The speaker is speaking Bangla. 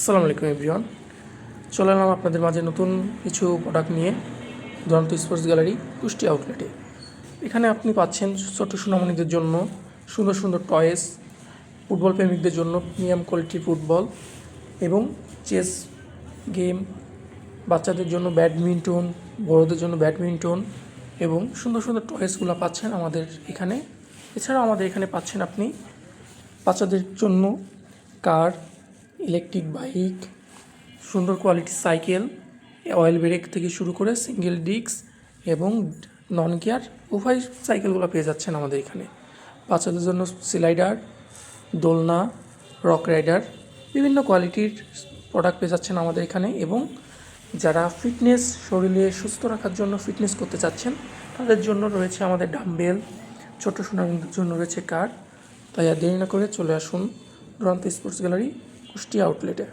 আসসালামু আলাইকুম এভরিওয়ান। চলে এলাম আপনাদের মাঝে নতুন কিছু প্রোডাক্ট নিয়ে দুরন্ত স্পোর্টস গ্যালারি কুষ্টিয়া আউটলেটে। এখানে আপনি পাচ্ছেন ছোট্ট সোনামণিদের জন্য সুন্দর সুন্দর টয়েস, ফুটবল প্রেমিকদের জন্য প্রিমিয়াম কোয়ালিটির ফুটবল এবং চেস গেম, বাচ্চাদের জন্য ব্যাডমিন্টন, বড়োদের জন্য ব্যাডমিন্টন এবং সুন্দর সুন্দর টয়েসগুলো পাচ্ছেন আমাদের এখানে। এছাড়াও আমাদের এখানে পাচ্ছেন আপনি বাচ্চাদের জন্য কার, ইলেকট্রিক বাইক, সুন্দর কোয়ালিটির সাইকেল, অয়েল ব্রেক থেকে শুরু করে সিঙ্গেল ডিস্ক এবং নন গিয়ার উভয় সাইকেলগুলো পেয়ে যাচ্ছেন আমাদের এখানে। বাচ্চাদের জন্য স্লাইডার, দোলনা, রক রাইডার বিভিন্ন কোয়ালিটির প্রোডাক্ট পেয়ে যাচ্ছেন আমাদের এখানে। এবং যারা ফিটনেস, শরীরে সুস্থ রাখার জন্য ফিটনেস করতে চাচ্ছেন তাদের জন্য রয়েছে আমাদের ডাম্বেল, ছোট সোনামণিদের জন্য রয়েছে কার। তাই আর দেরি না করে চলে আসুন দুরন্ত স্পোর্টস গ্যালারি কুষ্টিয়া আউটলেটে।